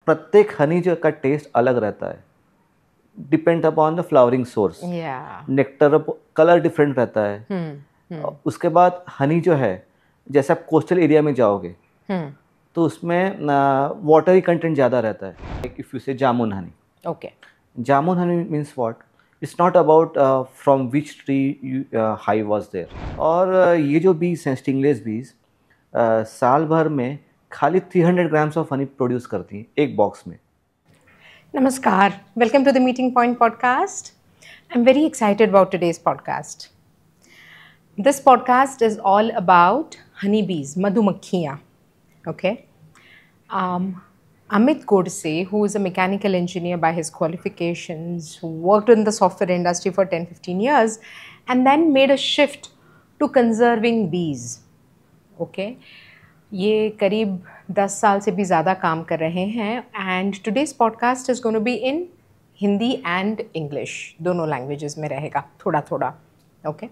प्रत्येक हनी जो का टेस्ट अलग रहता है, depend upon the flowering source. Nectar colour different रहता है। उसके बाद हनी जो है, जैसे आप कोस्टल एरिया में जाओगे तो उसमें वाटरी कंटेंट ज़्यादा रहता है। If you say jamun honey, okay, jamun honey means what, it's not about from which tree high was there. और ये जो बीज हैं, स्टिंगलेस बीज, साल भर में खाली 300 ग्राम्स ऑफ हनी प्रोड्यूस करती हैं एक बॉक्स में। Namaskar. Welcome to the Meeting Point podcast. I'm very excited about today's podcast. This podcast is all about honeybees, madhumakhiyan. Okay. Amit Godse, who is a mechanical engineer by his qualifications, who worked in the software industry for 10-15 years, and then made a shift to conserving bees. Okay. ये करीब 10 साल से भी ज़्यादा काम कर रहे हैं and today's podcast is going to be in Hindi and English, दोनों लैंग्वेजेस में रहेगा थोड़ा थोड़ा। ओके,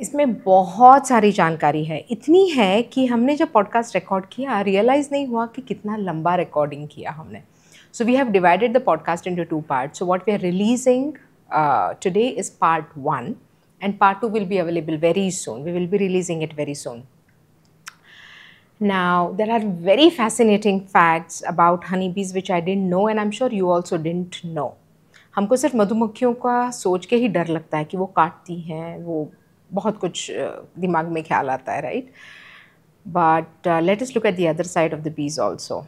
इसमें बहुत सारी जानकारी है, इतनी है कि हमने जब पॉडकास्ट रिकॉर्ड किया रियलाइज़ नहीं हुआ कि कितना लंबा रिकॉर्डिंग किया हमने। So we have divided the podcast into 2 parts. So what we are releasing today is part 1 and part 2 will be available very soon. We will be releasing it very soon. Now, there are very fascinating facts about honeybees which I didn't know and I'm sure you also didn't know. हमको सिर्फ मधुमक्खियों का सोच के ही डर लगता है कि वो काटती हैं, वो बहुत कुछ दिमाग में ख्याल आता है, right? But let us look at the other side of the bees also.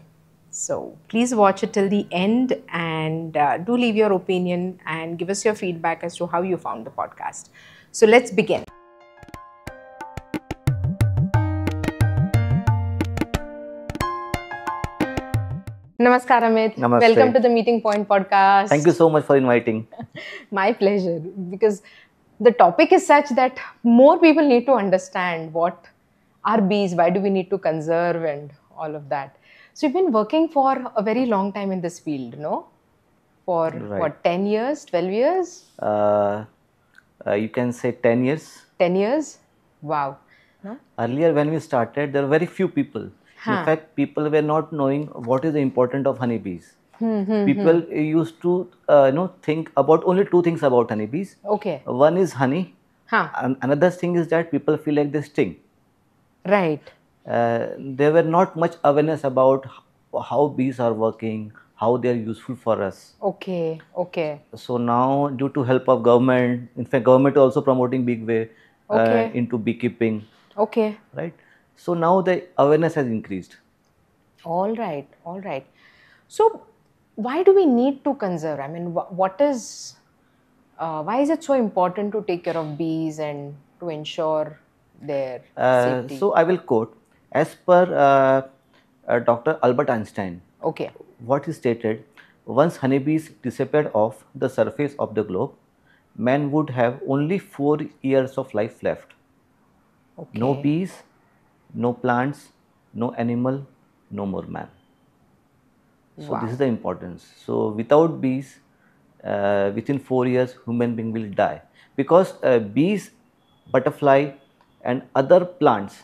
So please watch it till the end and do leave your opinion and give us your feedback as to how you found the podcast. So let's begin. Namaskar, Amit. Namaste. Welcome to the Meeting Point podcast. Thank you so much for inviting. My pleasure, because the topic is such that more people need to understand what are bees, why do we need to conserve and all of that. So you've been working for a very long time in this field, no? For Right. what, 10 years, 12 years? You can say 10 years. 10 years? Wow. Huh? Earlier when we started, there were very few people. In fact, people were not knowing what is the importance of honeybees. People used to think about only two things about honeybees. Okay. One is honey, and another thing is that people feel like they sting. Right. There were not much awareness about how bees are working, how they are useful for us. Okay. Okay. So now, due to help of government, in fact, government is also promoting big way into beekeeping. Okay. Right. So now the awareness has increased. All right, all right. So why do we need to conserve? I mean, why is it so important to take care of bees and to ensure their safety? So I will quote, as per Dr. Albert Einstein, Okay. what he stated, once honeybees disappeared off the surface of the globe, man would have only 4 years of life left. Okay. No bees, no plants, no animal, no more man. So Wow. this is the importance. So without bees, within 4 years, human being will die, because bees, butterfly, and other plants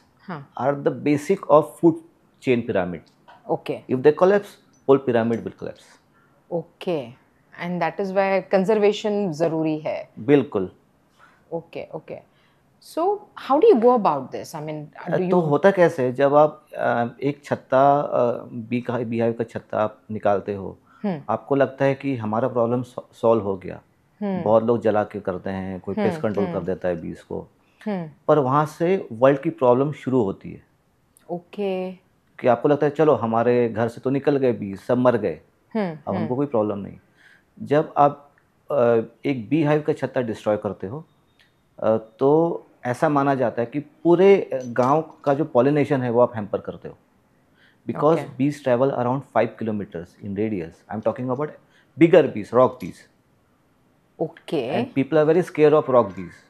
are the basic of food chain pyramid. Okay. If they collapse, whole pyramid will collapse. Okay. And that is why conservation zaruri hai. बिल्कुल. Okay. Okay. So how do you go about this? I mean, तो होता कैसे, जब आप एक छत्ता bee hive का छत्ता आप निकालते हो, आपको लगता है कि हमारा प्रॉब्लम सॉल्व हो गया। बहुत लोग जला के करते हैं, कोई पेस्ट कंट्रोल कर देता है बीज को, पर वहाँ से वर्ल्ड की प्रॉब्लम शुरू होती है। ओके। कि आपको लगता है चलो हमारे घर से तो निकल गए बीज, सब मर गए, अब हमको कोई प्रॉब्लम नहीं। जब आप एक बी हाइव का छत्ता डिस्ट्रॉय करते हो, तो ऐसा माना जाता है कि पूरे गांव का जो पॉलिनेशन है वो आप हैम्पर करते हो, because bees travel around 5 kilometres in radius. I am talking about bigger bees, rock बीज. Okay. And people are very scared of rock bees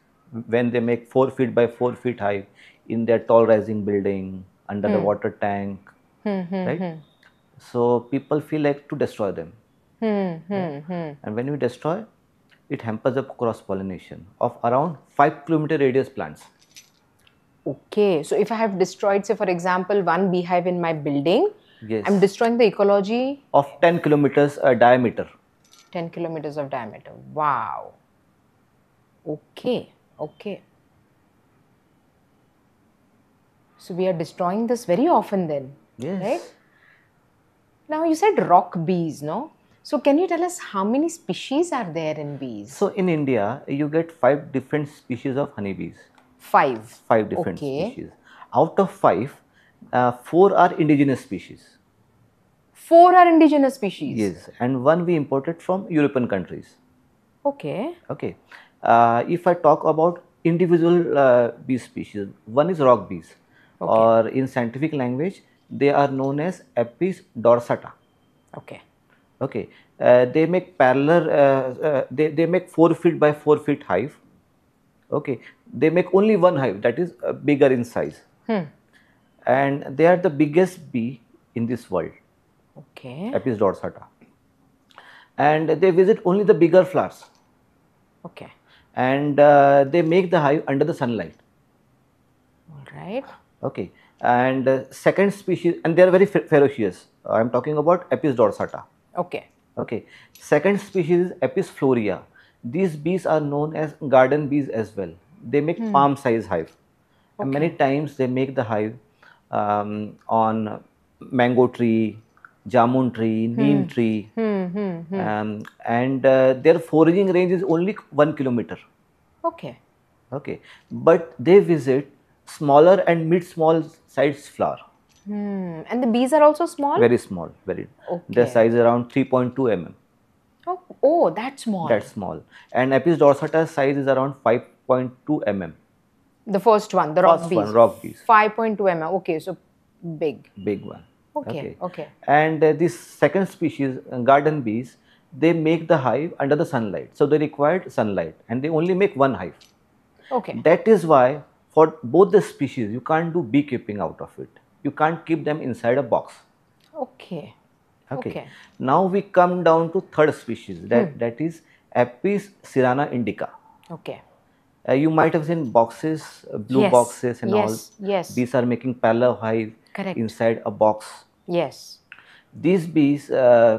when they make 4 feet by 4 feet high in their tall rising building under the water tank, right? So people feel like to destroy them. And when you destroy, it hampers the cross pollination of around 5 kilometer radius plants. Okay, so if I have destroyed, say for example, one beehive in my building, Yes. I'm destroying the ecology of 10 kilometers diameter. 10 kilometers of diameter. Wow. Okay. Okay. So we are destroying this very often then. Yes. Right? Now you said rock bees, no? So can you tell us how many species are there in bees? So in India, you get 5 different species of honeybees. 5. 5 different Okay. species. Out of 5, 4 are indigenous species. 4 are indigenous species? Yes, and 1 we imported from European countries. Okay. Okay. If I talk about individual bee species, one is rock bees, or in scientific language, they are known as Apis dorsata. Okay. Okay. They make parallel, they make 4 feet by 4 feet hive. Okay. They make only one hive, that is bigger in size. And they are the biggest bee in this world. Okay. Apis dorsata. And they visit only the bigger flowers. Okay. And they make the hive under the sunlight. All right. Okay. And second species, and they are very ferocious. I am talking about Apis dorsata. Okay. Okay. Second species is Apis florea. These bees are known as garden bees as well. They make palm size hive. And many times they make the hive on mango tree, jamun tree, neem tree. And their foraging range is only 1 kilometer. Okay. Okay. But they visit smaller and mid-small sized flower. And the bees are also small? Very small. Very. Okay. Their size is around 3.2 mm. Oh, that's small. That's small. And Apis dorsata size is around 5.2 mm. The first one, the rock bees. Rock bees. 5.2 mm. Okay, so big. Big one. Okay. Okay. And this second species, garden bees, they make the hive under the sunlight. So they require sunlight, and they only make one hive. Okay. That is why for both the species, you can't do beekeeping out of it. You can't keep them inside a box. Okay. Okay. Now we come down to third species. That is Apis cerana indica. Okay. You might have seen boxes, blue boxes and all. Yes. Bees are making parallel hive inside a box. Yes. These bees,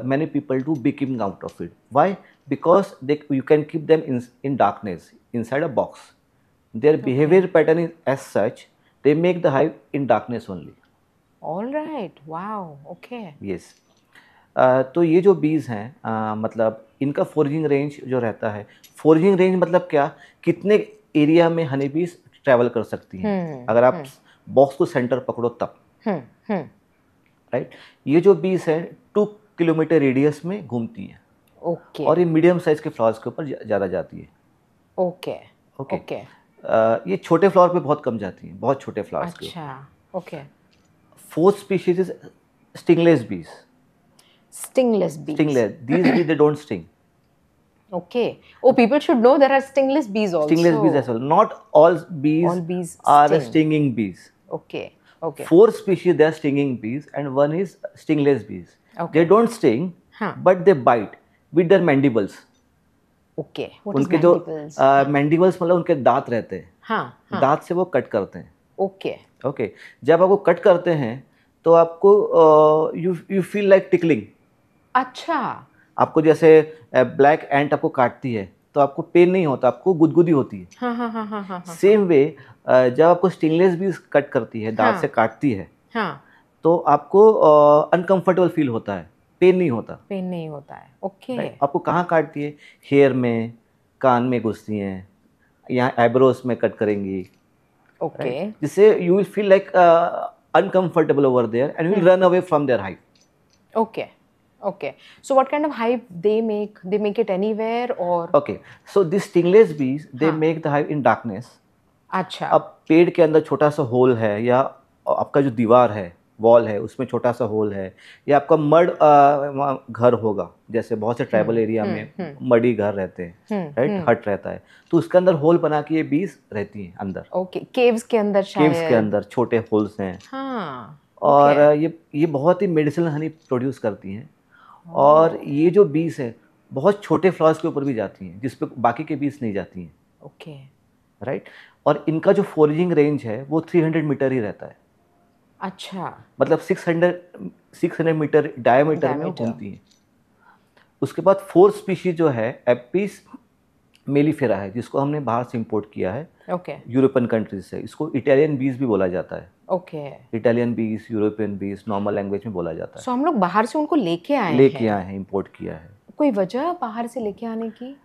many people do beekeeping out of it. Why? Because you can keep them in darkness, inside a box. Their behavior pattern is as such, they make the hive in darkness only. All right. Wow. Okay. Yes. तो ये जो बीज हैं मतलब इनका forging range जो रहता है, फोर्जिंग रेंज मतलब क्या, कितने एरिया में हनी बीज ट्रैवल कर सकती हैं अगर आप बॉक्स को सेंटर पकड़ो तब. राइट. ये जो बीज है 2 किलोमीटर रेडियस में घूमती हैं. ओके. और ये मीडियम साइज के फ्लावर्स के ऊपर ज़्यादा जाती है. ओके. ओके. ये छोटे फ्लावर पे बहुत कम जाती हैं, बहुत छोटे फ्लावर्स के. अच्छा. Okay. Fourth species is stingless बीज. Stingless bees. Stingless. These bees, they don't sting. Okay. Oh, people should know there are stingless bees also. Stingless bees as well. Not all bees are stinging bees. Okay. Okay. 4 species, they are stinging bees, and one is stingless bees. Okay. They don't sting, but they bite with their mandibles. Okay. What is उनके mandibles? जो mandibles मतलब उनके दांत रहते हैं. हाँ. दांत से वो कट करते हैं. Okay. Okay. जब आप वो कट करते हैं तो आपको you feel like tickling. अच्छा. आपको जैसे ब्लैक एंट आपको काटती है तो आपको पेन नहीं होता, आपको गुदगुदी होती है. हाँ. सेम वे जब आपको स्टिंगलेस भी कट करती है, दांत से काटती है, तो आपको अनकंफर्टेबल फील होता है, पेन नहीं होता. पेन नहीं होता है. ओके. आपको कहाँ काटती है? हेयर में, कान में घुसती हैं, यहाँ आईब्रोज में कट करेंगी. ओके. जिससे you will feel like uncomfortable over there and will run away from their hive. Okay. So what kind of hive they make? They make it anywhere or? Okay. So these stingless bees, they make the hive in darkness. अच्छा. अब पेड़ के अंदर छोटा सा whole है, या आपका जो दीवार है, वॉल है, उसमें छोटा सा होल है, या आपका मड घर होगा, जैसे बहुत से ट्राइबल एरिया में मडी घर रहते हैं, राइट, हट रहता है, तो उसके अंदर होल बना के ये बीज रहती हैं अंदर. ओके. केव्स के अंदर शायद. केव्स के अंदर छोटे होल्स हैं. हाँ. और ये बहुत ही मेडिसिनल हनी प्रोड्यूस करती हैं. और ये जो बीज है बहुत छोटे फ्लावर्स के ऊपर भी जाती हैं, जिस पे बाकी के बीज नहीं जाती हैं. ओके. राइट. और इनका जो फोरेजिंग रेंज है वो 300 मीटर ही रहता है. अच्छा, मतलब 600 मीटर डायमीटर में वो घूमती हैं। उसके बाद फोर्थ स्पीशीज जो है एपिस मेलिफेरा है, जिसको हमने बाहर से इंपोर्ट किया है, यूरोपियन कंट्रीज से। इसको इटालियन बीज भी बोला जाता है। इटालियन बीज, यूरोपियन बीज, नॉर्मल लैंग्वेज में बोला जाता है। सो हम लोग बाहर से उनको लेके आए हैं, इंपोर्ट किया है। कोई वजह बाहर से लेके आने की?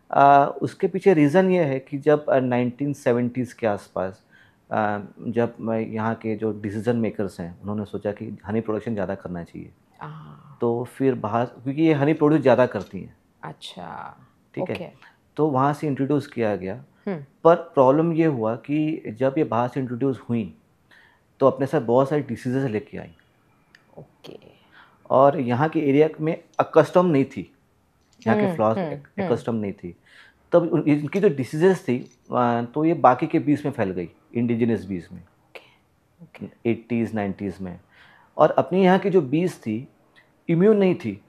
उसके पीछे रीज़न ये है कि जब 1970s के आसपास जब यहाँ के जो डिसीजन मेकर्स हैं उन्होंने सोचा कि हनी प्रोडक्शन ज़्यादा करना चाहिए, तो फिर बाहर, क्योंकि ये हनी प्रोड्यूस ज़्यादा करती हैं। अच्छा, ठीक है, तो वहाँ से इंट्रोड्यूस किया गया। पर प्रॉब्लम ये हुआ कि जब ये बाहर से इंट्रोड्यूस हुई तो अपने साथ बहुत सारी डिसीजेज लेके आई। और यहाँ के एरिया में अकस्टम नहीं थी, यहाँ के फ्लावर्स अकस्टम नहीं थी। तब इनकी जो डिसीजेज थी तो ये बाकी के बीज में फैल गई, इंडिजिनस बीज में, 80s 90s में। और अपनी यहाँ की जो बीज थी इम्यून नहीं थी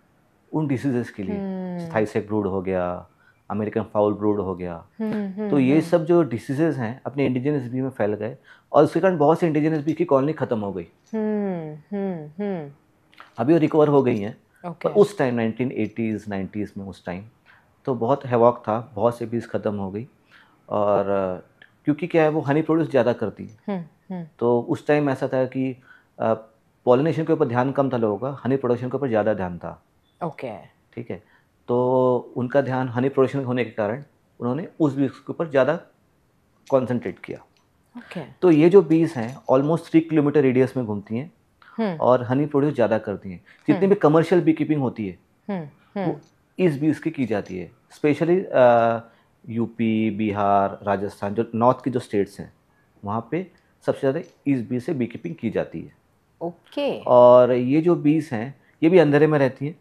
उन डिसीजेस के लिए। थाईसेक ब्रूड हो गया, अमेरिकन फाउल ब्रूड हो गया। तो ये सब जो डिसीजेज हैं अपने इंडिजिनस बी में फैल गए, और उसके कारण बहुत से इंडिजिनस बी की कॉलोनी ख़त्म हो गई। अभी वो रिकवर हो गई हैं, पर उस टाइम 1980s 90s में उस टाइम तो बहुत हैवॉक था, बहुत से बीज ख़त्म हो गई। और क्योंकि क्या है, वो हनी प्रोड्यूस ज़्यादा करती है, तो उस टाइम ऐसा था कि पॉलिनेशन के ऊपर ध्यान कम था लोगों का, हनी प्रोडक्शन के ऊपर ज़्यादा ध्यान था। ठीक है, तो उनका ध्यान हनी प्रोडक्शन होने के कारण उन्होंने उस बीज के ऊपर ज़्यादा कॉन्सेंट्रेट किया। तो ये जो बीज हैं ऑलमोस्ट 3 किलोमीटर रेडियस में घूमती हैं और हनी प्रोड्यूस ज़्यादा करती हैं। जितनी भी कमर्शियल बी कीपिंग होती है वो इस बीज की जाती है। स्पेशली यूपी, बिहार, राजस्थान, जो नॉर्थ की जो स्टेट्स हैं वहाँ पे सबसे ज़्यादा इस बीज से बी कीपिंग की जाती है। और ये जो बीज हैं ये भी अंधेरे में रहती हैं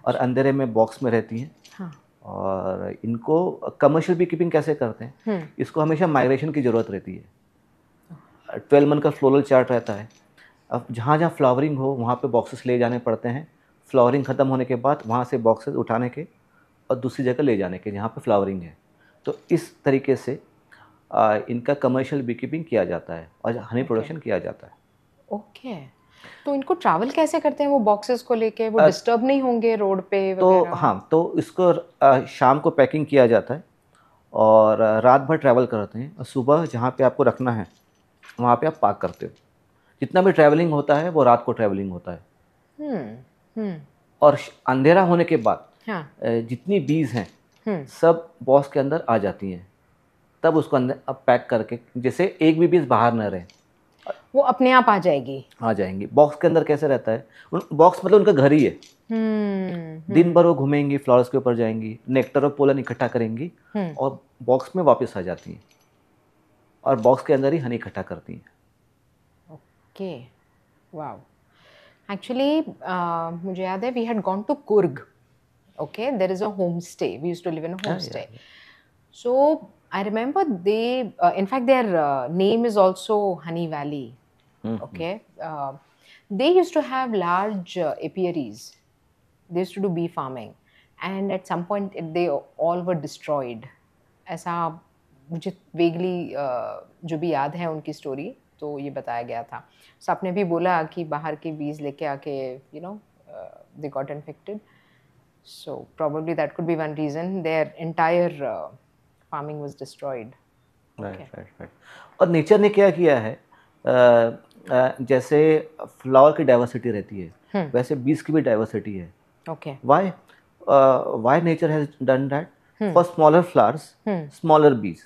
और अंधेरे में बॉक्स में रहती हैं। और इनको कमर्शियल बी कीपिंग कैसे करते हैं, इसको हमेशा माइग्रेशन की ज़रूरत रहती है। 12 मंथ का फ्लोरल चार्ट रहता है। अब जहाँ जहाँ फ्लावरिंग हो वहाँ पे बॉक्सेस ले जाने पड़ते हैं। फ्लावरिंग ख़त्म होने के बाद वहाँ से बॉक्सेस उठाने के और दूसरी जगह ले जाने के जहाँ पे फ्लावरिंग है। तो इस तरीके से इनका कमर्शियल बी कीपिंग किया जाता है और हनी प्रोडक्शन किया जाता है। तो इनको ट्रैवल कैसे करते हैं वो बॉक्सेस को लेके? वो डिस्टर्ब नहीं होंगे रोड पे वगैरह? तो हाँ, तो इसको शाम को पैकिंग किया जाता है और रात भर ट्रैवल करते हैं, और सुबह जहाँ पे आपको रखना है वहाँ पे आप पार्क करते हो। जितना भी ट्रैवलिंग होता है वो रात को ट्रैवलिंग होता है। और अंधेरा होने के बाद जितनी बीज हैं सब बॉक्स के अंदर आ जाती हैं। तब उसको अंदर अब पैक करके, जैसे एक भी बीज बाहर न रहे, वो अपने आप आ जाएंगी। बॉक्स के अंदर कैसे रहता है, बॉक्स मतलब उनका घर ही है। दिन भर वो घूमेंगी, फ्लावर्स के ऊपर जाएंगी, नेक्टर और पोलन इकट्ठा करेंगी और बॉक्स में वापस आ जाती हैं और बॉक्स के अंदर ही हनी इकट्ठा करती हैं। वाओ। एक्चुअली मुझे याद है we had gone to Coorg. There is a home stay, we used to live in a home stay. So I remember in fact, their name is also Honey Valley. They used to have large apiaries. They used to do bee farming, and at some point they all were destroyed. ऐसा मुझे vaguely जो भी याद है उनकी story, तो ये बताया गया था। So आपने भी बोला कि बाहर के bees लेके आके they got infected. So probably that could be one reason their entire farming was destroyed. Right. और नेचर ने क्या किया है, जैसे फ्लावर की डाइवर्सिटी रहती है वैसे बीज की भी डाइवर्सिटी है। Why nature has done that? For smaller flowers, smaller bees.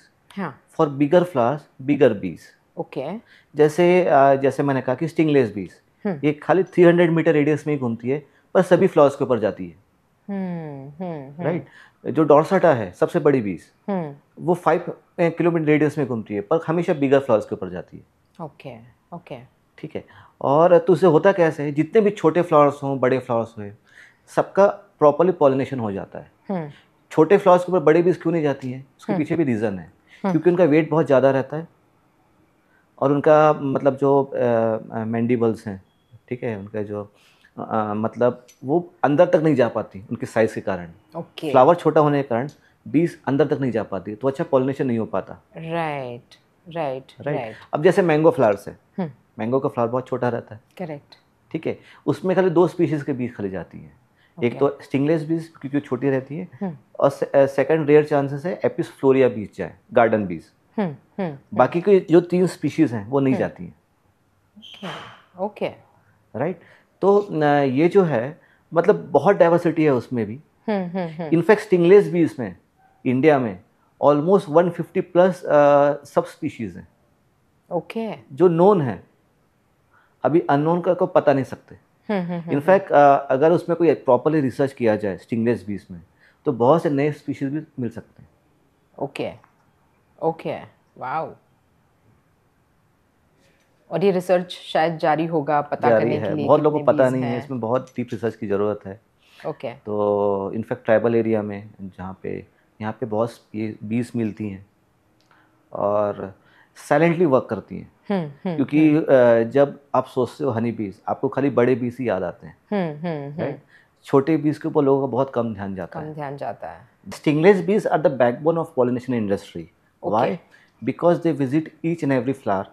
For bigger flowers, bigger bees. जैसे मैंने कहा कि स्टिंगलेस बीज ये खाली 300 मीटर रेडियस में ही घूमती है, पर सभी फ्लावर्स के ऊपर जाती है। राइट। जो डॉर्साटा है सबसे बड़ी बीज, वो 5 किलोमीटर रेडियस में घूमती है, पर हमेशा बिगर फ्लावर्स के ऊपर जाती है। ठीक है। और तो उससे होता कैसे है, जितने भी छोटे फ्लावर्स हों बड़े फ्लावर्स हों सबका प्रॉपर्ली पॉलिनेशन हो जाता है। छोटे फ्लावर्स के ऊपर बड़े बीज क्यों नहीं जाती हैं, उसके पीछे भी रीज़न है। क्योंकि उनका वेट बहुत ज़्यादा रहता है और उनका मतलब जो मैंडिबल्स हैं, ठीक है, उनका जो मतलब वो अंदर तक नहीं जा पाती उनके साइज के कारण। फ्लावर छोटा होने के कारण बीज अंदर तक नहीं जा पाती, तो अच्छा पॉलिनेशन नहीं हो पाता। राइट। अब जैसे मैंगो फ्लावर्स है, मैंगो का फ्लावर बहुत छोटा रहता है, करेक्ट, ठीक है, उसमें खाली 2 स्पीशीज़ के बीज खिले जाती हैं। एक तो स्टिंगलेस बीज क्योंकि वो छोटी रहती है, और सेकंड रेयर चांसेस है एपिस फ्लोरिया बीज जाए, गार्डन बीज। बाकी के जो 3 स्पीशीज़ हैं वो नहीं जाती हैं। ओके, राइट, तो ये जो है मतलब बहुत डाइवर्सिटी है उसमें भी। इनफैक्ट स्टिंगलेस बीज में इंडिया में ऑलमोस्ट 150 प्लस सब स्पीशीज़ हैं, ओके, जो नोन है, अभी अननोन का को पता नहीं सकते। इनफैक्ट अगर उसमें कोई प्रॉपरली रिसर्च किया जाए स्टिंगलेस बीज में, तो बहुत से नए स्पीशीज भी मिल सकते हैं। Okay, okay, wow. और ये रिसर्च शायद जारी होगा पता करने के लिए, बहुत लोगों को पता नहीं है, इसमें बहुत डीप रिसर्च की ज़रूरत है। ओके, तो इनफैक्ट ट्राइबल एरिया में जहाँ पे यहाँ पे बहुत ये बीज मिलती हैं और साइलेंटली वर्क करती हैं, क्योंकि जब आप सोचते हो हनी बीज, आपको खाली बड़े बीज ही याद आते हैं, राइट? छोटे बीज के ऊपर लोगों का बहुत कम ध्यान जाता है। Stingless bees are the backbone of pollination industry. Why? Because they visit each and every flower.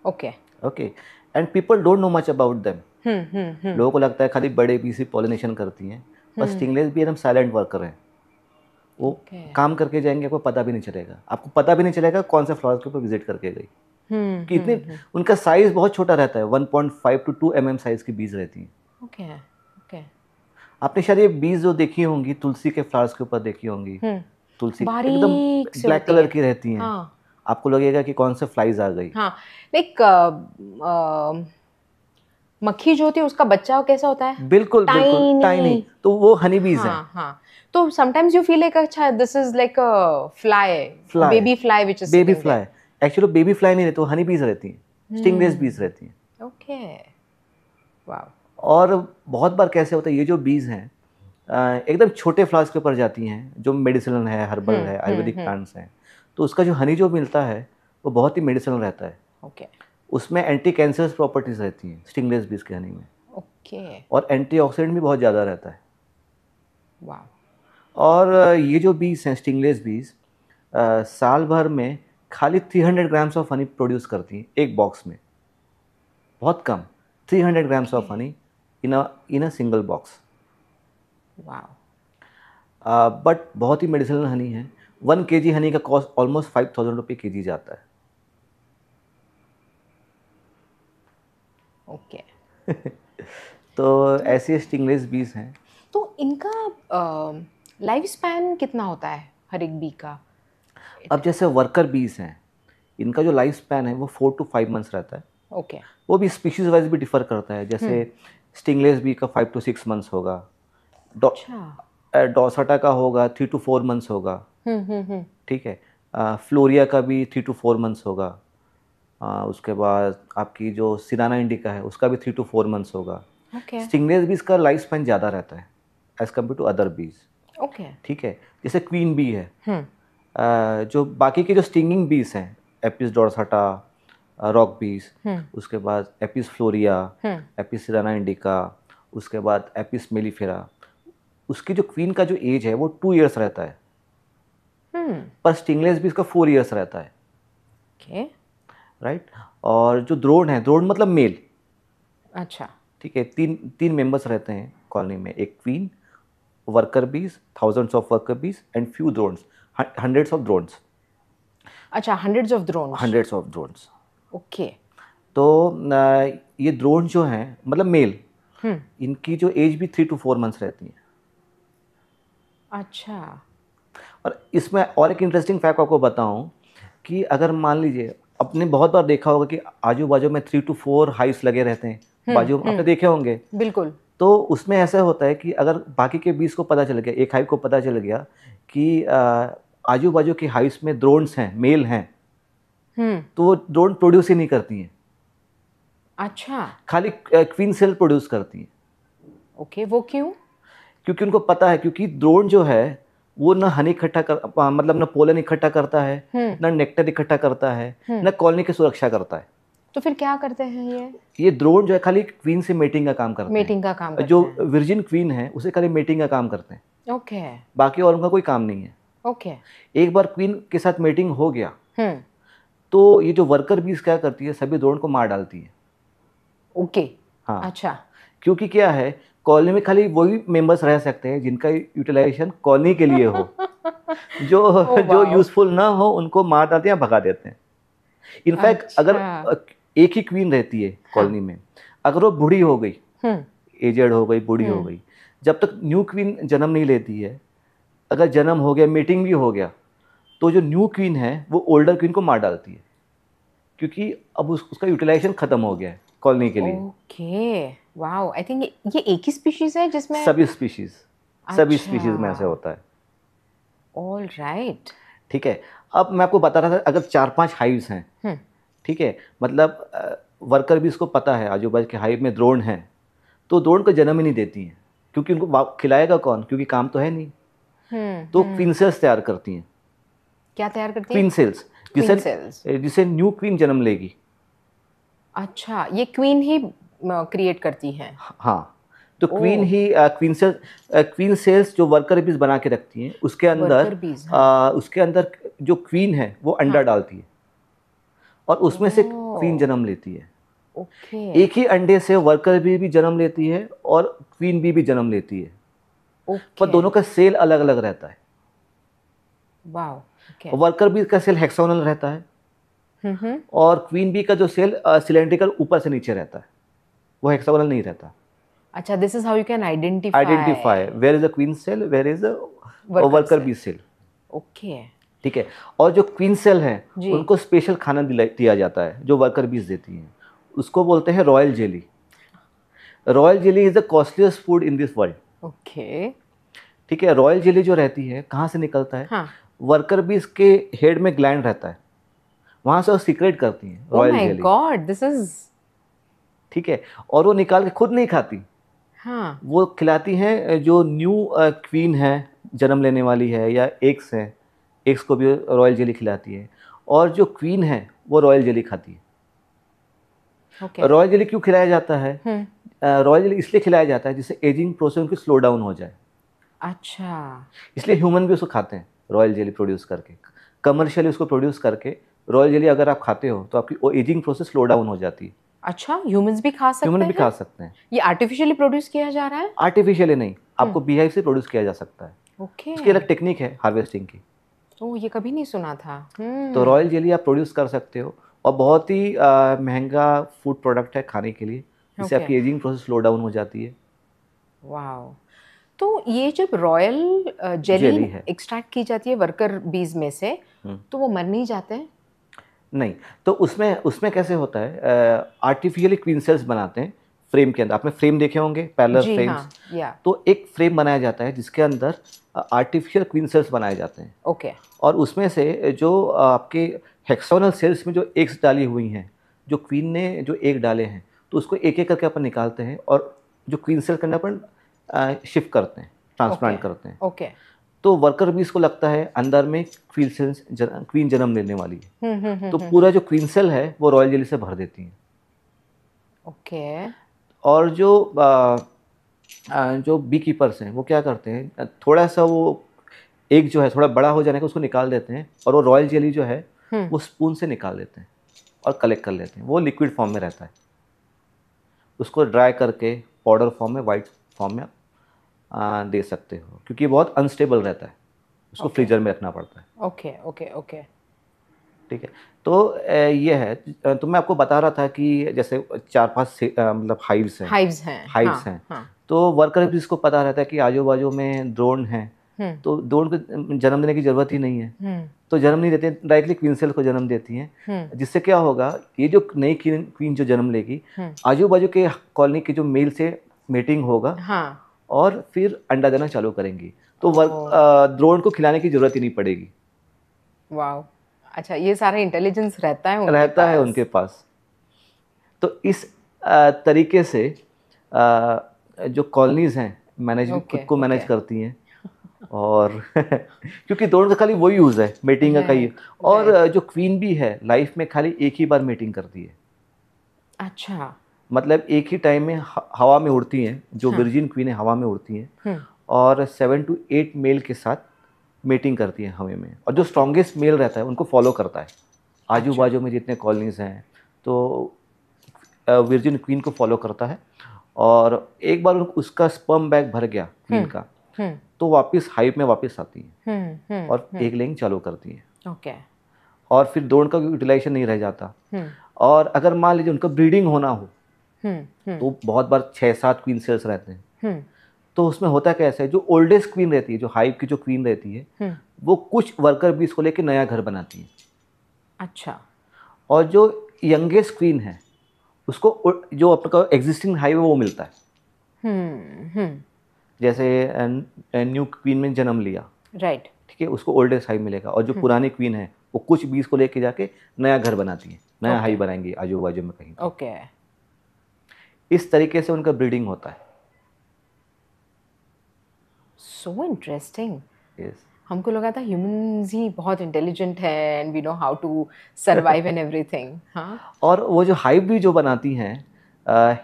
Okay, and people don't know much about them. लोगों को लगता है खाली बड़े बीज ही पॉलिनेशन करती हैं, पर स्टिंगलेस भी एकदम साइलेंट वर्कर हैं। वो काम करके जाएंगे, आपको पता भी नहीं चलेगा, कौन से फ्लावर्स के ऊपर विजिट करके गई। कि इतने उनका साइज बहुत छोटा रहता है, 1.5 to 2 mm साइज की बीज रहती हैं। ओके, आपने शायद ये बीज जो देखी होंगी तुलसी के फ्लावर्स के ऊपर देखी होंगी, तुलसी एकदम ब्लैक कलर की रहती हैं। आपको लगेगा कि कौन से फ्लाइज आ गई। हाँ, लाइक मक्खी जो होती है उसका बच्चा कैसा होता है, बिल्कुल टाइनी, तो वो हनी बीज है। हाँ, तो समटाइम्स यू फील लाइक अच्छा this is like a fly, baby fly which is baby fly. Actually baby fly नहीं रहती, तो हनी बीज रहती हैं, स्टिंगलेस बीज रहती हैं। Okay, wow. और बहुत बार कैसे होता है, ये जो बीज हैं एकदम छोटे फ्लावर्स के ऊपर जाती हैं, जो मेडिसिनल है, हर्बल है, आयुर्वेदिक प्लांट्स हैं, तो उसका जो हनी जो मिलता है वो बहुत ही मेडिसिनल रहता है। ओके, उसमें एंटी कैंसरस प्रॉपर्टीज रहती हैं स्टिंगलेस बीज के हनी में। ओके, और एंटीऑक्सीडेंट भी बहुत ज़्यादा रहता है। वाह। और ये जो बीज हैं स्टिंगलेस बीज साल भर में खाली 300 ग्राम्स ऑफ हनी प्रोड्यूस करती हैं एक बॉक्स में, बहुत कम, 300 grams of honey in a single box. वाह। बट बहुत ही मेडिसिनल हनी है। 1 kg हनी का कॉस्ट ऑलमोस्ट 5,000 रुपये kg जाता है। ओके। तो ऐसे स्टिंगलेस बीज हैं। तो इनका लाइफ स्पैन कितना होता है हर एक बी का? अब जैसे वर्कर बीज हैं, इनका जो लाइफ स्पैन है वो 4 to 5 मंथ्स रहता है। ओके। वो भी स्पीशीज वाइज भी डिफर करता है। जैसे स्टिंगलेस बी का 5 to 6 मंथ्स होगा, डॉसटा का होगा 3 to 4 मंथ्स होगा, ठीक है। फ्लोरिया का भी 3 to 4 मंथ्स होगा। उसके बाद आपकी जो सिराना इंडिका है उसका भी 3 to 4 मंथ्स होगा। स्टिंगलेस बीज का लाइफ स्पैन ज़्यादा रहता है एज कम्पेयर टू अदर बीज। ओके, ठीक है। जैसे क्वीन बी है, जो बाकी के जो स्टिंगिंग बीज हैं, एपिस डॉर्सटा, रॉक बीज, उसके बाद एपिस फ्लोरिया, एपिस सिराना इंडिका, उसके बाद एपिस मेलिफेरा, उसकी जो क्वीन का जो एज है वो 2 years रहता है, पर स्टिंगलेस बीज का 4 years रहता है। Okay, right. और जो ड्रोन है, ड्रोन मतलब मेल, अच्छा, ठीक है, तीन मेंबर्स रहते हैं कॉलोनी में, एक क्वीन, वर्कर बीज, थाउजेंड्स ऑफ वर्कर बीज and few drones, hundreds of drones. अच्छा, हंड्रेड्स ऑफ ड्रोन्स। ओके। तो ये ड्रोन जो हैं मतलब मेल, इनकी जो एज भी 3 to 4 मंथ्स रहती है। अच्छा। और इसमें और एक इंटरेस्टिंग फैक्ट आपको बताऊं कि अगर मान लीजिए, आपने बहुत बार देखा होगा कि आजू बाजू में 3 to 4 हाइव्स लगे रहते हैं, बाजू आपने देखे होंगे। बिल्कुल। तो उसमें ऐसा होता है कि अगर बाकी के बीज को पता चल गया, एक हाइव को पता चल गया कि आजू बाजू के हाइव्स में ड्रोन्स हैं, मेल हैं, तो वो ड्रोन प्रोड्यूस ही नहीं करती हैं। अच्छा। खाली क्वीन सेल प्रोड्यूस करती हैं। ओके, वो क्यों? क्योंकि उनको पता है, क्योंकि ड्रोन जो है वो ना हनी इकट्ठा कर, मतलब ना पोलन इकट्ठा करता है, ना नेक्टर इकट्ठा करता है, ना कॉलोनी की सुरक्षा करता है। तो फिर क्या करते हैं ये ड्रोन जो है खाली क्वीन से मेटिंग का काम करते हैं। जो वर्जिन क्वीन है उसे खाली मेटिंग का काम करते हैं। ओके। बाकी और उनका कोई काम नहीं है। ओके। एक बार क्वीन के साथ मेटिंग हो गया तो ये जो वर्कर बीज क्या करती है, सभी ड्रोन को मार डालती है। ओके। हाँ, अच्छा। क्योंकि क्या है, कॉलोनी में खाली वही मेंबर्स रह सकते हैं जिनका यूटिलाइजेशन कॉलोनी के लिए हो। जो ओह जो वाओ। यूजफुल ना हो उनको मार डालते हैं या भगा देते हैं। इनफैक्ट अगर अच्छा। एक ही क्वीन रहती है हाँ। कॉलोनी में, अगर वो बूढ़ी हो गई, हम्म। एजेड हो गई, बूढ़ी हो हम्म। गई, जब तक न्यू क्वीन जन्म नहीं लेती है, अगर जन्म हो गया, मीटिंग भी हो गया, तो जो न्यू क्वीन है वो ओल्डर क्वीन को मार डालती है, क्योंकि अब उसका यूटिलाइजेशन खत्म हो गया है कॉलोनी के लिए। ओके। वाओ, आई थिंक ये एक ही स्पीशीज है जिसमें। सभी स्पीशीज, सभी अच्छा। स्पीशीज में ऐसे होता है। All right. ठीक है। अब मैं आपको बता रहा था, अगर 4-5 हाइव्स हैं, हम्म। ठीक है, मतलब वर्कर भी इसको पता है आजू बाजू के हाइव में द्रोण है, तो द्रोण को जन्म ही नहीं देती हैं, क्योंकि उनको खिलाएगा कौन, क्योंकि काम तो है नहीं। तो क्वीन सेल्स तैयार करती हैं। क्या तैयार करती है? Queen cells, queen cells. जिसे जिसे न्यू क्वीन जन्म लेगी। अच्छा, ये क्वीन ही क्रिएट करती है? हाँ, तो क्वीन ओह। ही क्वीन सेल्स जो वर्कर बीज बना के रखती हैं, वर्कर बीज, हाँ। उसके अंदर जो क्वीन है वो अंडा हाँ। डालती है, और उसमें से क्वीन ओह। जन्म लेती है। ओके। एक ही अंडे से वर्कर बी भी जन्म लेती है और क्वीन बी भी जन्म लेती है, पर ओके। दोनों का सेल अलग अलग रहता है। वाओ। ओके। वर्कर बी का सेल हेक्सागोनल रहता है, हम्म। और क्वीन बी का जो सेल सिलेंड्रिकल ऊपर से नीचे रहता है, वो हेक्सागोनल नहीं रहता। अच्छा, this is how you can identify identify where is a queen cell, where is a worker worker cell. Bee cell. Okay. ठीक है। और जो क्वीन सेल हैं जी। उनको स्पेशल खाना दिया जाता है जो वर्कर बीज देती हैं, उसको बोलते हैं royal jelly. Royal jelly is the costliest food in this world. Okay. ठीक है। रॉयल जेली जो रहती है कहाँ से निकलता है? हाँ। वर्कर बीज के हेड में ग्लैंड रहता है, वहाँ से वो सीक्रेट करती हैं oh royal my jelly. God, this is. ठीक है। और वो निकाल के खुद नहीं खाती, हाँ। वो खिलाती हैं जो न्यू क्वीन है, जन्म लेने वाली है, या एग्स हैं, एग्स को भी रॉयल जेली खिलाती है, और जो क्वीन है वो रॉयल जेली खाती है। ओके। रॉयल जेली क्यों खिलाया जाता है? हम्म। रॉयल जेली इसलिए खिलाया जाता है जिससे एजिंग प्रोसेस उनकी स्लो डाउन हो जाए, अच्छा। इसलिए ह्यूमन भी उसको खाते हैं रॉयल जेली प्रोड्यूस करके, कमर्शियली उसको प्रोड्यूस करके। रॉयल जेली अगर आप खाते हो तो आपकी एजिंग प्रोसेस स्लो डाउन हो जाती है। अच्छा, ह्यूमंस भी खा सकते ह्यूमन भी हैं? खा सकते हैं, ये आर्टिफिशियली प्रोड्यूस किया जा रहा है? आर्टिफिशियली नहीं, आपको बीहाइव से प्रोड्यूस किया जा सकता है। ओके। उसकी अलग टेक्निक है हार्वेस्टिंग की। ओह, ये कभी नहीं सुना था। तो रॉयल जेली आप प्रोड्यूस कर सकते हो, और बहुत ही महंगा फूड प्रोडक्ट है खाने के लिए, जिससे ओके। आपकी एजिंग प्रोसेस स्लो डाउन हो जाती है। वाओ। तो ये जब रॉयल जेली जेली है। एक्सट्रैक्ट की जाती है वर्कर बीज में से, तो वो मर नहीं जाते? नहीं, तो उसमें उसमें कैसे होता है, आर्टिफिशियली क्वीन सेल्स बनाते हैं फ्रेम के अंदर। आपने फ्रेम देखे होंगे, पैरेलल जी फ्रेम्स। हाँ। या। तो एक फ्रेम बनाया जाता है जिसके अंदर आर्टिफिशियल क्वीन सेल्स बनाए जाते हैं, ओके। और उसमें से जो आपके हेक्सागोनल सेल्स में जो एग्स डाली हुई हैं, जो क्वीन ने जो एग डाले हैं, तो उसको एक एक करके अपन निकालते हैं, और जो क्वीन सेल करने अपन शिफ्ट करते हैं, ओके। ट्रांसप्लांट करते हैं। ओके। तो वर्कर बीज को लगता है अंदर में क्वीन सेल्स क्वीन जन्म लेने वाली है, तो हम्म। पूरा जो क्वीन सेल है वो रॉयल जेली से भर देती हैं। ओके। और जो बी कीपर्स हैं वो क्या करते हैं, थोड़ा सा वो एक जो है थोड़ा बड़ा हो जाने का उसको निकाल देते हैं, और वो रॉयल जेली जो है वो स्पून से निकाल देते हैं और कलेक्ट कर लेते हैं। वो लिक्विड फॉर्म में रहता है, उसको ड्राई करके पाउडर फॉर्म में, वाइट फॉर्म में दे सकते हो, क्योंकि ये बहुत अनस्टेबल रहता है, उसको फ्रीजर में रखना पड़ता है। ओके। ओके। ओके। ठीक है। तो ये है। तो मैं आपको बता रहा था कि जैसे 4-5 मतलब हाइव्स हैं, हाइव्स हैं। हाइव्स हाँ। हैं। हाँ। तो वर्कर भी इसको पता रहता है कि आजू बाजू में ड्रोन हैं, तो ड्रोन को जन्म देने की ज़रूरत ही नहीं है, तो जन्म नहीं देते, डायरेक्टली क्वीन सेल को जन्म देती हैं। जिससे क्या होगा, ये जो नई क्वीन जो जन्म लेगी, आजू बाजू के कॉलोनी के जो मेल से मीटिंग होगा, हाँ। और फिर अंडा देना चालू करेंगी, तो ड्रोन को खिलाने की ज़रूरत ही नहीं पड़ेगी। वाओ। अच्छा, ये सारा इंटेलिजेंस रहता है उनके पास। तो इस तरीके से जो कॉलोनीज़ हैं मैनेज खुद को मैनेज करती हैं, और क्योंकि ड्रोन का खाली वही यूज़ है मीटिंग का ही, और जो क्वीन भी है लाइफ में खाली एक ही बार मीटिंग करती है। अच्छा। मतलब एक ही टाइम में हवा में उड़ती हैं, जो वर्जिन क्वीन है हवा में उड़ती हैं, और 7 to 8 मेल के साथ मीटिंग करती हैं हवा में, और जो स्ट्रॉन्गेस्ट मेल रहता है उनको फॉलो करता है आजू बाजू में जितने कॉलोनीज़ हैं। तो वर्जिन क्वीन को फॉलो करता है, और एक बार उसका स्पर्म बैग भर गया क्वीन का, तो वापस हाइव में वापस आती है और एग लेइंग चालू करती है। ओके। और फिर ड्रोन का यूटिलाइजेशन नहीं रह जाता। और अगर मान लीजिए उनका ब्रीडिंग होना हो तो बहुत बार 6-7 क्वीन सेल्स रहते हैं। तो उसमें होता कैसे है, जो ओल्डेस्ट क्वीन रहती है, जो हाइव की जो क्वीन रहती है, वो कुछ वर्कर बीज को लेकर नया घर बनाती है। अच्छा। और जो यंगेस्ट क्वीन है उसको जो आपका एग्जिस्टिंग हाइव है वो मिलता है। जैसे न्यू क्वीन में जन्म लिया, राइट, ठीक है, उसको ओल्डेस्ट हाइव मिलेगा। और जो पुरानी क्वीन है वो कुछ बीज को लेके जाके नया घर बनाती है, नया हाइव बनाएंगी आजू बाजू में कहीं। ओके। इस तरीके से उनका ब्रीडिंग होता है। So interesting. यस। हमको लगा था ह्यूमंस ही बहुत इंटेलिजेंट है and we know how to survive and everything. हाँ। और वो जो हाइव भी जो बनाती हैं,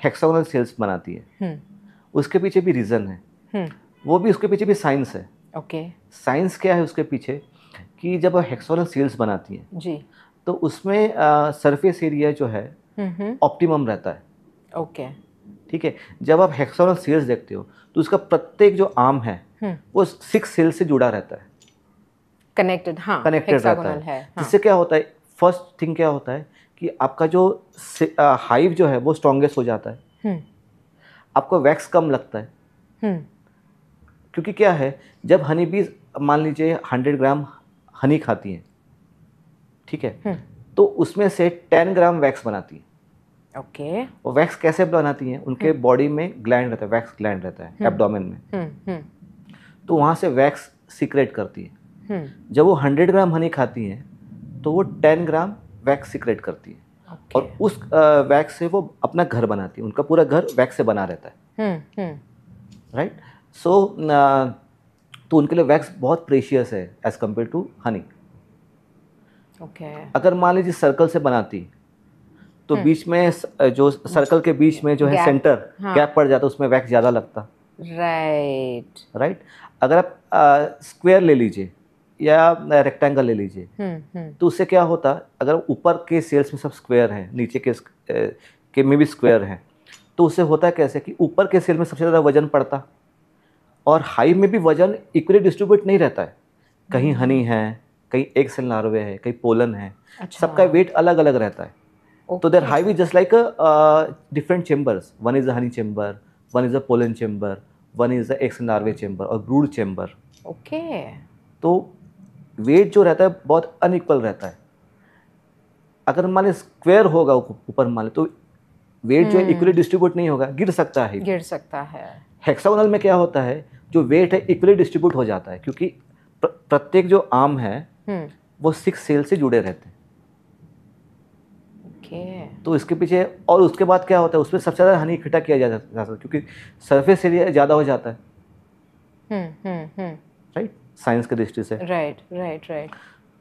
हेक्सागोनल सेल्स बनाती है, उसके पीछे भी रीज़न है। वो भी, उसके पीछे भी साइंस है। ओके। साइंस क्या है उसके पीछे, कि जब हेक्सागोनल सेल्स बनाती है जी, तो उसमें सरफेस एरिया जो है ऑप्टिमम रहता है। ओके। ठीक है। जब आप हेक्सागोनल सेल्स देखते हो तो उसका प्रत्येक जो आर्म है वो 6 सेल से जुड़ा रहता है, कनेक्टेड। हाँ, कनेक्टेड रहता है। जिससे क्या होता है, फर्स्ट थिंग क्या होता है कि आपका जो हाइव जो है वो स्ट्रॉन्गेस्ट हो जाता है। आपको वैक्स कम लगता है, क्योंकि क्या है, जब हनी बीज मान लीजिए 100 ग्राम हनी खाती हैं, ठीक है, तो उसमें से 10 ग्राम वैक्स बनाती है। ओके। और वैक्स कैसे बनाती हैं, उनके बॉडी में ग्लैंड रहता है, वैक्स ग्लैंड रहता है एब्डोमेन में, तो वहाँ से वैक्स सीक्रेट करती है। जब वो 100 ग्राम हनी खाती हैं तो वो 10 ग्राम वैक्स सीक्रेट करती है। Okay. और उस वैक्स से वो अपना घर बनाती है, उनका पूरा घर वैक्स से बना रहता है। राइट। सो तो उनके लिए वैक्स बहुत प्रेशियस है एज कम्पेयर टू हनी। अगर मान लीजिए सर्कल से बनाती तो बीच में जो सर्कल के बीच में जो है सेंटर गैप पड़ जाता, उसमें वैक्स ज़्यादा लगता। राइट। अगर आप स्क्वायर ले लीजिए या रेक्टेंगल ले लीजिए, तो उससे क्या होता, अगर ऊपर के सेल्स में सब स्क्वायर हैं, नीचे के में भी स्क्वायर हैं, तो उससे होता है कैसे कि ऊपर के सेल में सबसे ज़्यादा वजन पड़ता, और हाइव में भी वजन इक्वली डिस्ट्रीब्यूट नहीं रहता है। कहीं हनी है, कहीं एग सेल लार्वे है, कहीं पोलन है। अच्छा। सबका वेट अलग अलग रहता है। तो their hive is just like different chambers. One is a honey chamber, one is a pollen chamber, one is a egg cell larvae chamber और ब्रूड चेम्बर। ओके। तो वेट जो रहता है बहुत अनइक्वल रहता है। अगर मान लीजिए स्क्वायर होगा ऊपर, मान तो वेट जो है इक्वली डिस्ट्रीब्यूट नहीं होगा, गिर सकता है। गिर सकता है। हेक्सागोनल में क्या होता है, जो वेट है इक्वली डिस्ट्रीब्यूट हो जाता है, क्योंकि प्रत्येक जो आर्म है वो 6 सेल से जुड़े रहते हैं। तो इसके पीछे, और उसके बाद क्या होता है, उसमें सबसे ज़्यादा हनी इकट्ठा किया जा सकता है, क्योंकि सरफेस एरिया ज़्यादा हो जाता है। राइट, साइंस की दृष्टि से। राइट।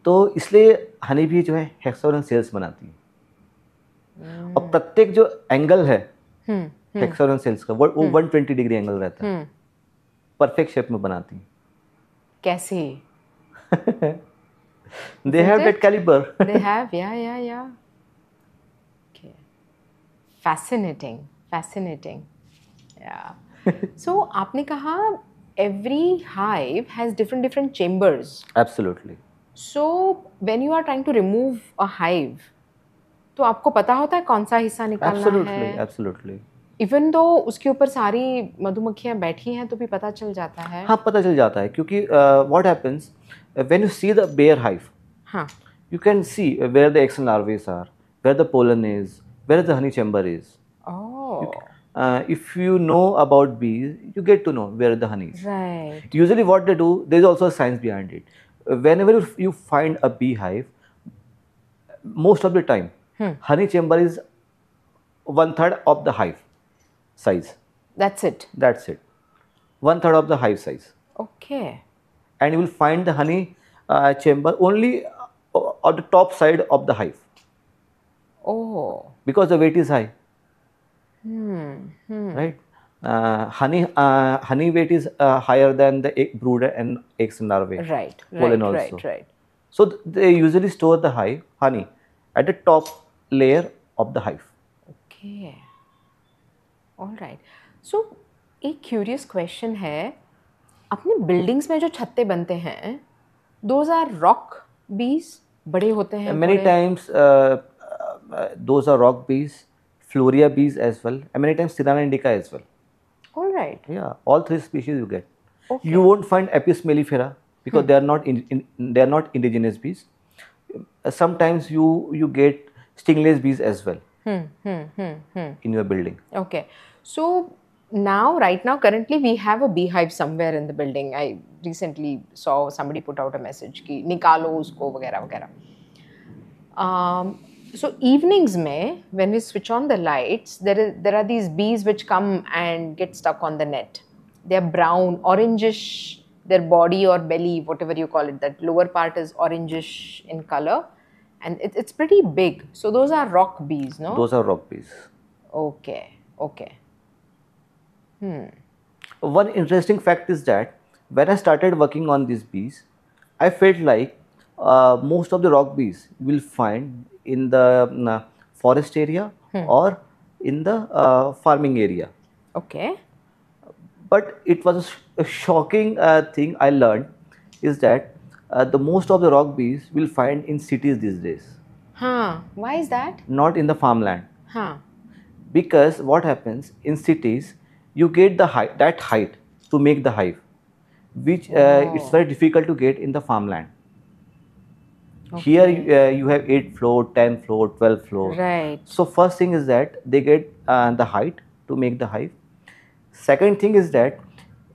तो इसलिए हनी भी जो है हेक्सागोनल सेल्स बनाती है। और प्रत्येक जो एंगल है हेक्सागोनल सेल्स का, वो 120 डिग्री एंगल रहता है। परफेक्ट शेप में बनाती है। कैसे? They have that caliber. They have, yeah. Okay. Fascinating. Yeah. So आपने कहा every hive has different chambers. Absolutely. So when you are trying to remove a hive, तो आपको पता होता है कौन सा हिस्सा निकालना है? Absolutely. Even though उसके ऊपर सारी मधुमक्खियाँ बैठी हैं तो भी पता चल जाता है? हाँ, पता चल जाता है, क्योंकि what happens when you see the bare hive, हाँ, you can see where the eggs and larvae are, where the pollen is, where the honey chamber is. Oh. If you know about bees, you get to know where the honey is. Right. Usually what they do, there is also a science behind it. Whenever you find a beehive, most of the time, honey chamber is 1/3 of the hive size. That's it. 1/3 of the hive size. Okay. And you will find the honey chamber only on the top side of the hive. Oh. Because the weight is high. Right. Honey weight is higher than the egg brooder and eggs and larvae. Right. Pollen also. Right. So they usually store the honey at the top layer of the hive. Okay, alright. So एक curious question है, अपने buildings में जो छत्ते बनते हैं, those are rock बीज, बड़े होते हैं Many थोड़े? times those are rock bees, Floria bees as well, and many times Sirana indica as well. Alright. Yeah, all three species you get. Okay. You won't find Apis mellifera because they are not they are not indigenous bees. Sometimes you get stingless bees as well in your building. Okay. So now, right now, currently we have a beehive somewhere in the building. I recently saw somebody put out a message कि निकालो उसको वगैरह वगैरह. So evenings में, when we switch on the lights, there are these bees which come and get stuck on the net. They are brown, orangish. Their body or belly, whatever you call it, that lower part is orangish in color, and it's pretty big. So those are rock bees, no? Those are rock bees. Okay. Okay. One interesting fact is that when I started working on these bees, I felt like most of the rock bees you will find in the forest area or in the farming area. Okay. But it was a shocking thing I learned is that the most of the rock bees will find in cities these days, Huh. Why is that? not in the farmland. Huh. Because what happens in cities, you get the height to make the hive, which it's very difficult to get in the farmland. Here you have 8 floor, 10 floor, 12 floor. Right. So first thing is that they get the height to make the hive. Second thing is that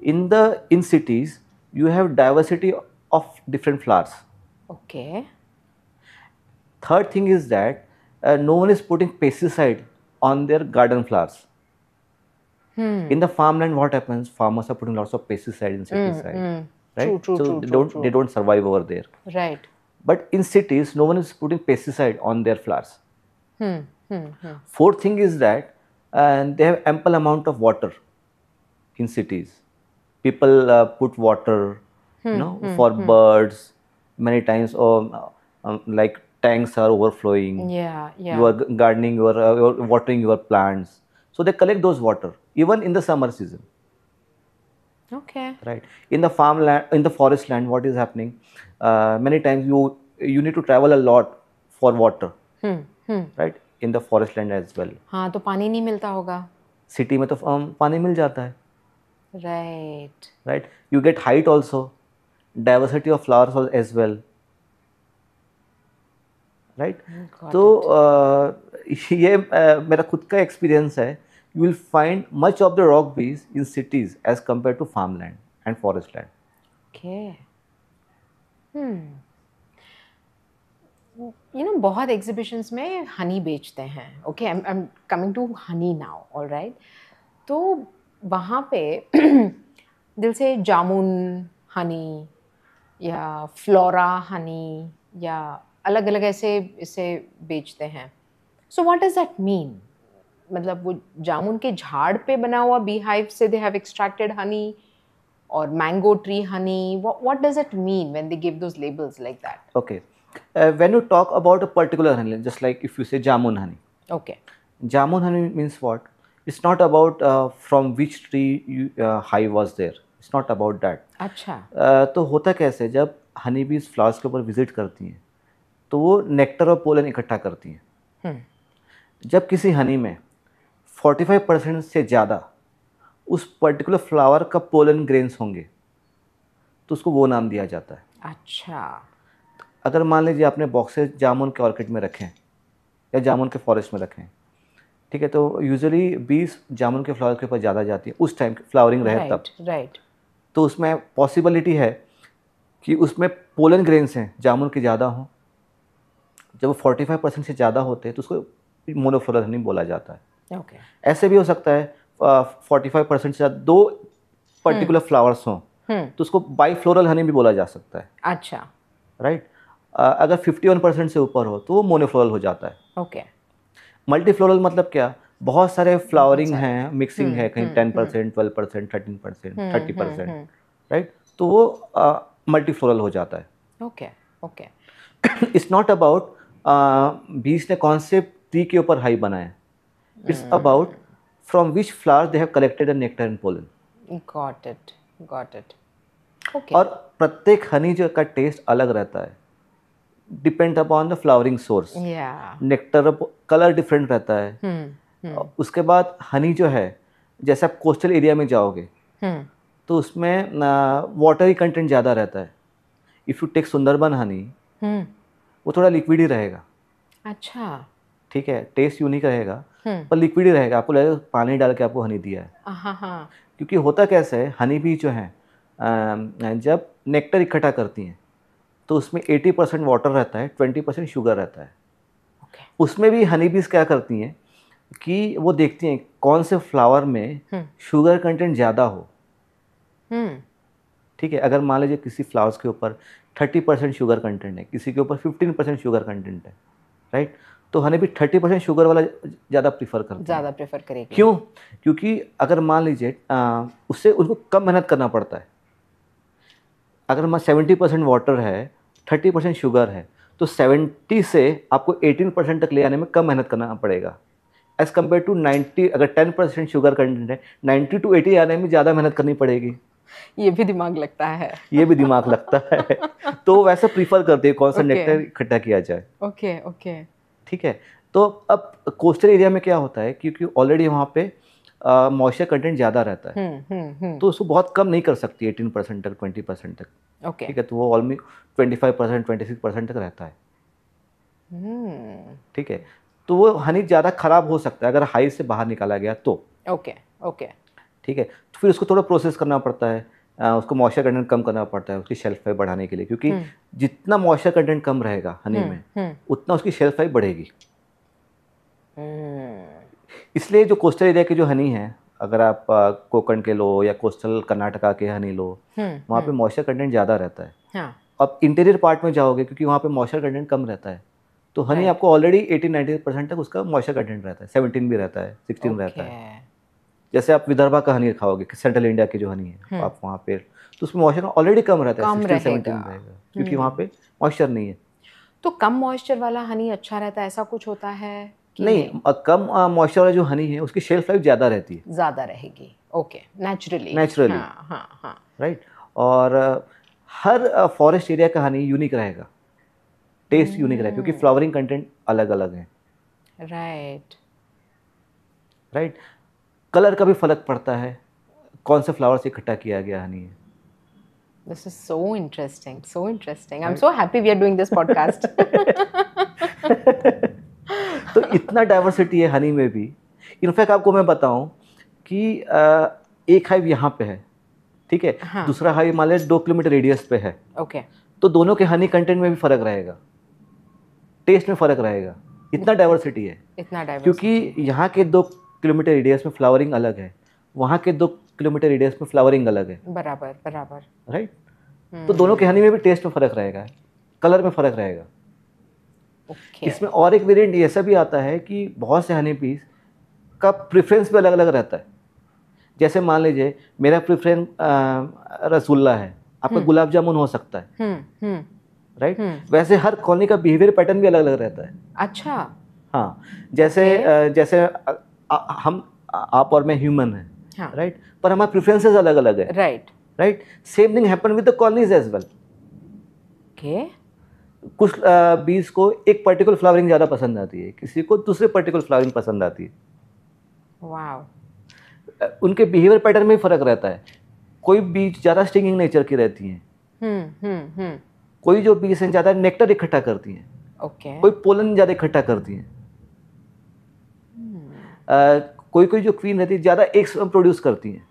in cities you have diversity of different flowers. Okay. Third thing is that no one is putting pesticide on their garden flowers. In the farmland, what happens? Farmers are putting lots of pesticide, insecticide, right? True, They don't survive over there. Right. But in cities, no one is putting pesticide on their flowers. Fourth thing is that they have ample amount of water in cities. People put water, for birds. Many times, like tanks are overflowing. Yeah. You are gardening, you are watering your plants. So they collect those water even in the summer season. Okay. Right. In the farmland, in the forest land, what is happening? Many times you need to travel a lot for water. Right. In the forest land as well. हाँ, तो पानी नहीं मिलता होगा. City में तो पानी मिल जाता है. Right. Right. You get height also, diversity of flowers as well. Right. तो ये मेरा खुद का एक्सपीरियंस है. You will find much of the rock bees in cities as compared to farmland and forest land. Okay. बहुत exhibitions में honey बेचते हैं. Okay, I am coming to honey now. Alright. तो वहाँ पे दिल से जामुन हनी या फ्लोरा हनी या अलग अलग ऐसे इसे बेचते हैं. So what does that mean? मतलब वो जामुन के झाड़ पे बना हुआ बी हाइव से दे हैव एक्सट्रैक्टेड हनी, और mango tree Honey? What does it mean when they give those labels like that? Okay. When you talk about a particular honey, just like if you say jamun honey. Okay. Jamun honey means what? It's not about from which tree hive was there. It's not about that. अच्छा. तो होता कैसे, जब हनी बीज flowers के ऊपर visit करती हैं तो वो नेक्टर और पोलन इकट्ठा करती हैं. जब किसी हनी में 45% से ज़्यादा उस पर्टिकुलर फ्लावर का पोलन ग्रेन्स होंगे तो उसको वो नाम दिया जाता है. अच्छा. अगर मान लीजिए आपने बॉक्सेस जामुन के ऑर्किड में रखे हैं या जामुन के फॉरेस्ट में रखे हैं, ठीक है, तो यूजुअली बीज जामुन के फ्लावर के ऊपर ज़्यादा जाती है उस टाइम फ्लावरिंग रहे तब. राइट. तो उसमें पॉसिबिलिटी है कि उसमें पोलन ग्रेन्स हैं जामुन के ज़्यादा हों. जब वो 45% से ज़्यादा होते हैं तो उसको मोनोफ्लोरल हनी बोला जाता है. ओके. ऐसे भी हो सकता है 45% से ज़्यादा दो पर्टिकुलर फ्लावर्स हों तो उसको बाईफ्लोरल हनी भी बोला जा सकता है. अच्छा. राइट. अगर 51% से ऊपर हो तो वो मोनोफ्लोरल हो जाता है. ओके. मल्टीफ्लोरल मतलब क्या? बहुत सारे फ्लावरिंग हैं, मिक्सिंग है, कहीं 10%, 12%, 13%, 30%, राइट. तो वो मल्टीफ्लोरल हो जाता है. Okay. Okay. It's not about बीज ने कौन से ट्री के ऊपर हाई बनाए. It's about from which flowers they have collected the nectar and pollen. Got it. Got it. Okay. और प्रत्येक हनी जो का टेस्ट अलग रहता है, depend upon the flowering source. Nectar colour different रहता है. उसके बाद हनी जो है, जैसे आप कोस्टल एरिया में जाओगे तो उसमें वाटरी कंटेंट ज़्यादा रहता है. If you take Sundarban honey, वो थोड़ा लिक्विड ही रहेगा. अच्छा. ठीक है, टेस्ट यूनिक रहेगा पर लिक्विड ही रहेगा. आपको लगेगा पानी डाल के आपको हनी दिया है. क्योंकि होता कैसे है, हनी बी जो है जब नेक्टर इकट्ठा करती हैं तो उसमें 80% वाटर रहता है, 20% शुगर रहता है. उसमें भी हनी बीज क्या करती हैं कि वो देखती हैं कौन से फ्लावर में शुगर कंटेंट ज़्यादा हो. ठीक है, अगर मान लीजिए किसी फ्लावर्स के ऊपर 30% शुगर कंटेंट है, किसी के ऊपर 15% शुगर कंटेंट है, राइट, तो हनी भी 30% शुगर वाला ज़्यादा प्रीफर करेगी. क्यों? क्योंकि अगर मान लीजिए उससे उनको कम मेहनत करना पड़ता है. अगर मान 70% वाटर है, 30% शुगर है, तो 70 से आपको 18% तक ले आने में कम मेहनत करना पड़ेगा. एज़ कम्पेयर टू 90, अगर 10% शुगर कंटेंट है, 90 to 80 आने में ज़्यादा मेहनत करनी पड़ेगी. ये भी दिमाग लगता है. ये भी दिमाग लगता है. तो वैसे प्रीफर करते हैं कौन सा नेक्टर इकट्ठा किया जाए. ओके. ठीक है. तो अब कोस्टल एरिया में क्या होता है, क्योंकि ऑलरेडी वहाँ पे मॉइस्चर कंटेंट ज़्यादा रहता है, तो उसको बहुत कम नहीं कर सकती 18% तक, 20% तक. ठीक है, तो वो ऑलमोस्ट 25%, 26% तक रहता है. ठीक है, तो वो हनी ज़्यादा ख़राब हो सकता है अगर हाई से बाहर निकाला गया तो. ओके. ठीक है, तो फिर उसको थोड़ा प्रोसेस करना पड़ता है, उसको मॉइस्चर कंटेंट कम करना पड़ता है उसकी शेल्फ लाइफ बढ़ाने के लिए. क्योंकि जितना मॉइस्चर कंटेंट कम रहेगा हनी में, उतना उसकी शेल्फ लाइफ बढ़ेगी. इसलिए जो कोस्टल एरिया के जो हनी है, अगर आप कोकण के लो या कोस्टल कर्नाटका के हनी लो, वहाँ पे मॉइस्चर कंटेंट ज़्यादा रहता है. अब इंटीरियर पार्ट में जाओगे, क्योंकि वहाँ पे मॉइस्चर कंटेंट कम रहता है, तो हनी आपको ऑलरेडी 18-19% तक उसका मॉइस्चर कंटेंट रहता है. 17 भी रहता है, 16 रहता है. जैसे आप विदर्भा का हनी खाओगे, सेंट्रल इंडिया की जो हनी है आप वहाँ पे, तो उसमें मॉइस्चर ऑलरेडी कम रहता है, 16-17 रहेगा, क्योंकि वहाँ पे मॉइस्चर नहीं है. तो कम मॉइस्चर वाला हनी अच्छा रहता है, ऐसा कुछ होता है? नहीं, कम मॉइस्चर वाला जो हनी है उसकी शेल्फ लाइफ ज़्यादा रहती है. ज़्यादा रहेगी. Okay, naturally. हाँ. राइट. और हर फॉरेस्ट एरिया का हनी यूनिक रहेगा, टेस्ट यूनिक रहेगा, क्योंकि फ्लावरिंग कंटेंट अलग अलग है. राइट. कलर का भी फर्क पड़ता है, कौन से फ्लावर से इकट्ठा किया गया हनी है. This is so interesting. I'm so happy we are doing this podcast. तो इतना डाइवर्सिटी है हनी में भी. इनफैक्ट आपको मैं बताऊं कि एक हाइव यहाँ पे है, ठीक है, दूसरा हाइव मान लीजिए 2 किलोमीटर रेडियस पे है. तो दोनों के हनी कंटेंट में भी फर्क रहेगा, टेस्ट में फर्क रहेगा. इतना डाइवर्सिटी है. क्योंकि यहाँ के 2 किलोमीटर रेडियस में फ्लावरिंग अलग है, वहाँ के 2 किलोमीटर रेडियस में फ्लावरिंग अलग है. बराबर. राइट. तो दोनों के हनी में भी टेस्ट में फ़र्क रहेगा, कलर में फ़र्क रहेगा. इसमें और एक वेरिएंट ऐसा भी आता है कि बहुत से हनी पीस का प्रेफरेंस भी अलग अलग रहता है. जैसे मान लीजिए मेरा प्रेफरेंस रसगुल्ला है, आपका गुलाब जामुन हो सकता है. राइट. वैसे हर कॉलोनी का बिहेवियर पैटर्न भी अलग अलग रहता है. अच्छा. हाँ, जैसे हम आप और मैं ह्यूमन हैं, राइट, पर हमारे प्रेफरेंसेस अलग अलग है. Right. Same thing happen with the colonies as well. कुछ बीज को एक पर्टिकुलर फ्लावरिंग ज़्यादा पसंद आती है, किसी को दूसरे पर्टिकुलर फ्लावरिंग पसंद आती है. उनके बिहेवियर पैटर्न में फ़र्क रहता है. कोई बीज ज़्यादा स्टिंगिंग नेचर की रहती हैं, कोई जो बीज हैं ज़्यादा नेक्टर इकट्ठा करती हैं, कोई पोलन ज़्यादा इकट्ठा करती हैं, कोई जो क्वीन रहती है ज़्यादा एग्स प्रोड्यूस करती हैं,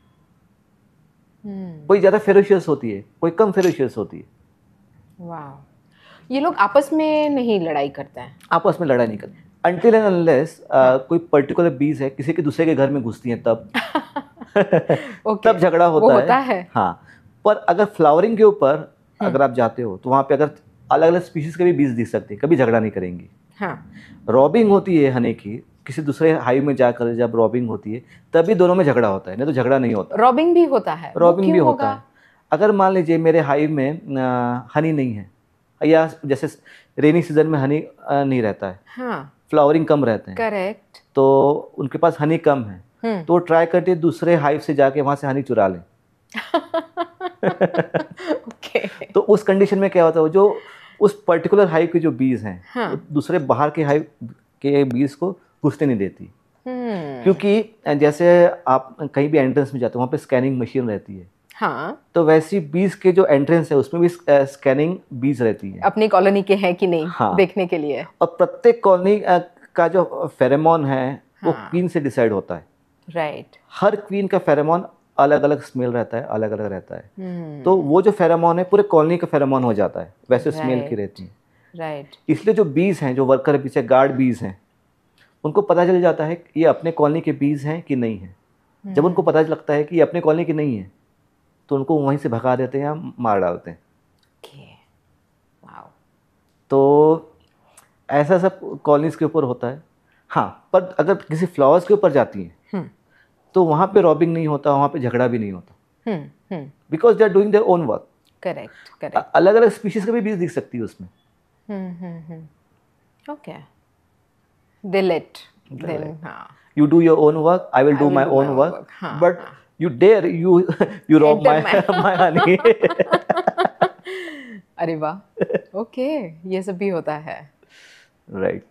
कोई ज़्यादा फेरोशियस होती है, कोई कम फेरोशियस होती है. ये लोग आपस में नहीं लड़ाई करते हैं? आपस में लड़ाई नहीं करते अनटिल एंड अनलेस कोई पर्टिकुलर बीज है किसी के दूसरे के घर में घुसती हैं तब. तब झगड़ा होता है. हाँ, पर अगर फ्लावरिंग के ऊपर अगर आप जाते हो तो वहाँ पे अगर अलग अलग स्पीशीज के भी बीज दिख सकते हैं, कभी झगड़ा नहीं करेंगी. रॉबिंग होती है हनी की, किसी दूसरे हाइव में जाकर जब रॉबिंग होती है तभी दोनों में झगड़ा होता है, नहीं तो झगड़ा नहीं होता. रॉबिंग भी होता है? रॉबिंग भी होता है. अगर मान लीजिए मेरे हाइव में हनी नहीं है, या जैसे रेनी सीजन में हनी नहीं रहता है, फ्लावरिंग कम रहते हैं, करेक्ट, तो उनके पास हनी कम है, तो वो ट्राई करते हैं दूसरे हाइव से जाके वहाँ से हनी चुरा लें। Okay. तो उस कंडीशन में क्या होता है, जो उस पर्टिकुलर हाइव के जो बीज हैं, हाँ. वो दूसरे बाहर के हाइव के बीज को घुसने नहीं देती। क्योंकि जैसे आप कहीं भी एंट्रेंस में जाते हो, वहाँ पे स्कैनिंग मशीन रहती है। हाँ. तो वैसी बीज के जो एंट्रेंस है उसमें भी स्कैनिंग बीज रहती है, अपनी कॉलोनी के हैं कि नहीं, हाँ, देखने के लिए। और प्रत्येक कॉलोनी का जो फेरेमोन है वो क्वीन से डिसाइड होता है। राइट। हर क्वीन का फेरेमोन अलग अलग स्मेल रहता है, अलग अलग रहता है। तो वो जो फेरेमोन है पूरे कॉलोनी का फेरेमोन हो जाता है, वैसे स्मेल की रहती है। राइट। इसलिए जो बीज हैं, जो वर्कर बीज है, गार्ड बीज हैं, उनको पता चल जाता है कि ये अपने कॉलोनी के बीज हैं कि नहीं है। जब उनको पता लगता है कि ये अपने कॉलोनी के नहीं है, तो उनको वहीं से भगा देते हैं या मार डालते हैं। तो ऐसा सब कॉलोनीज के ऊपर होता है। हाँ, पर अगर किसी फ्लावर्स के ऊपर जाती हैं तो वहाँ पे रॉबिंग नहीं होता, वहाँ पे झगड़ा भी नहीं होता, because they are doing their own work. Correct, correct. अलग अलग स्पीशीज का भी बीज दिख सकती है उसमें। ओके, दे लेट देन, हाँ, you do your own work, I will do my own work, but you dare you rob my my honey. अरे वाह, ओके, ये सब भी होता है। राइट।